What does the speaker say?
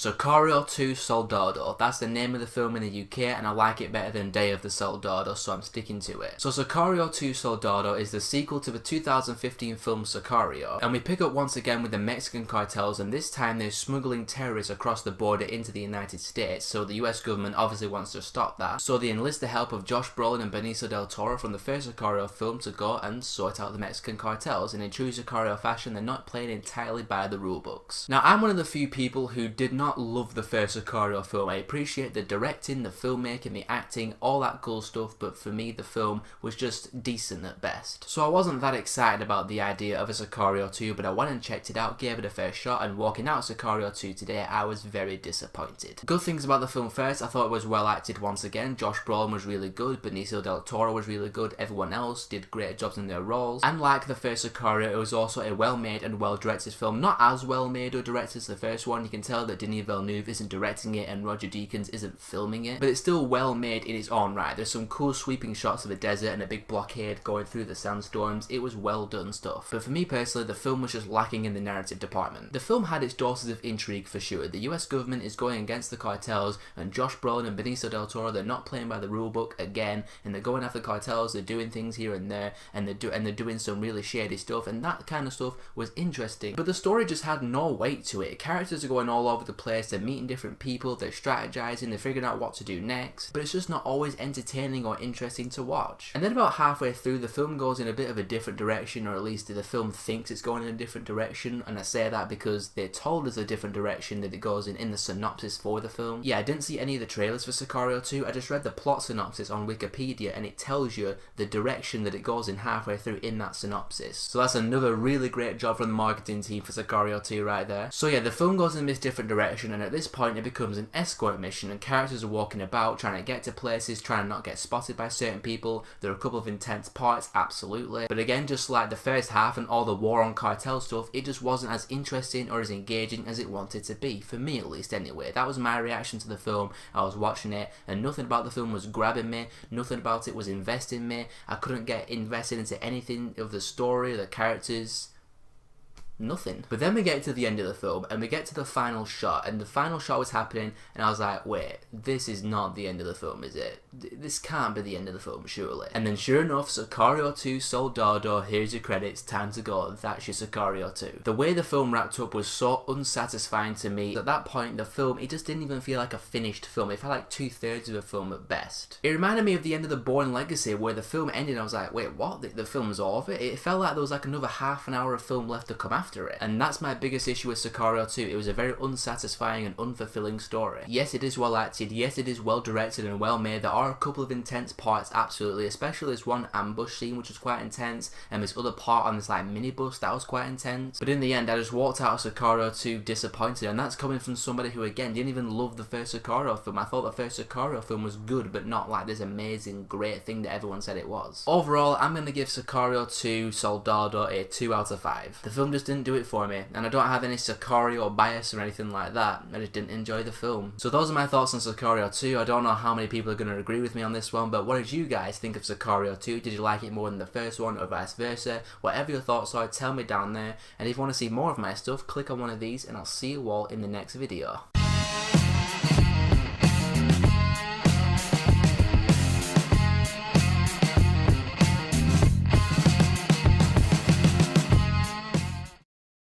Sicario 2 Soldado. That's the name of the film in the UK, and I like it better than Day of the Soldado, so I'm sticking to it. So Sicario 2 Soldado is the sequel to the 2015 film Sicario, and we pick up once again with the Mexican cartels, and this time they're smuggling terrorists across the border into the United States, so the US government obviously wants to stop that. So they enlist the help of Josh Brolin and Benicio del Toro from the first Sicario film to go and sort out the Mexican cartels, and in true Sicario fashion, they're not playing entirely by the rulebooks. Now, I'm one of the few people who did not love the first Sicario film. I appreciate the directing, the filmmaking, the acting, all that cool stuff, but for me the film was just decent at best. So I wasn't that excited about the idea of a Sicario 2, but I went and checked it out, gave it a fair shot, and walking out Sicario 2 today, I was very disappointed. Good things about the film first, I thought it was well acted once again. Josh Brolin was really good, Benicio del Toro was really good, everyone else did great jobs in their roles, and like the first Sicario, it was also a well made and well directed film. Not as well made or directed as the first one, you can tell that Denis Villeneuve isn't directing it and Roger Deakins isn't filming it, but it's still well made in its own right. There's some cool sweeping shots of a desert and a big blockade going through the sandstorms. It was well done stuff. But for me personally, the film was just lacking in the narrative department. The film had its doses of intrigue for sure. The US government is going against the cartels, and Josh Brolin and Benicio del Toro, they're not playing by the rulebook again, and they're going after cartels, they're doing things here and there, and they're doing some really shady stuff, and that kind of stuff was interesting. But the story just had no weight to it. Characters are going all over the place, they're meeting different people, they're strategizing, they're figuring out what to do next, but it's just not always entertaining or interesting to watch. And then about halfway through, the film goes in a bit of a different direction, or at least the film thinks it's going in a different direction, and I say that because they told us a different direction that it goes in the synopsis for the film. Yeah, I didn't see any of the trailers for Sicario 2, I just read the plot synopsis on Wikipedia, and it tells you the direction that it goes in halfway through in that synopsis. So that's another really great job from the marketing team for Sicario 2 right there. So yeah, the film goes in this different direction, and at this point it becomes an escort mission, and characters are walking about trying to get to places, trying to not get spotted by certain people. There are a couple of intense parts, absolutely, but again, just like the first half and all the war on cartel stuff, it just wasn't as interesting or as engaging as it wanted to be, for me at least anyway. That was my reaction to the film. I was watching it and nothing about the film was grabbing me, nothing about it was investing me. I couldn't get invested into anything of the story, the characters, nothing. But then we get to the end of the film and we get to the final shot, and the final shot was happening, and I was like, wait, this is not the end of the film, is it? This can't be the end of the film, surely. And then sure enough, Sicario 2 Soldado, here's your credits, time to go, that's your Sicario 2. The way the film wrapped up was so unsatisfying to me. At that point, the film, it just didn't even feel like a finished film. It felt like 2/3 of a film at best. It reminded me of the end of The Bourne Legacy, where the film ended and I was like, wait, what? The film's over? It felt like there was like another half an hour of film left to come after it, and that's my biggest issue with Sicario 2. It was a very unsatisfying and unfulfilling story. Yes, it is well acted, yes, it is well directed and well made. There are a couple of intense parts, absolutely, especially this one ambush scene which was quite intense, and this other part on this like minibus that was quite intense. But in the end, I just walked out of Sicario 2 disappointed, and that's coming from somebody who again didn't even love the first Sicario film. I thought the first Sicario film was good, but not like this amazing great thing that everyone said it was. Overall, I'm going to give Sicario 2 Soldado a 2 out of 5. The film just didn't do it for me, and I don't have any Sicario bias or anything like that. I just didn't enjoy the film. So those are my thoughts on Sicario 2. I don't know how many people are going to agree with me on this one, but what did you guys think of Sicario 2? Did you like it more than the first one, or vice versa? Whatever your thoughts are, tell me down there, and if you want to see more of my stuff, click on one of these, and I'll see you all in the next video.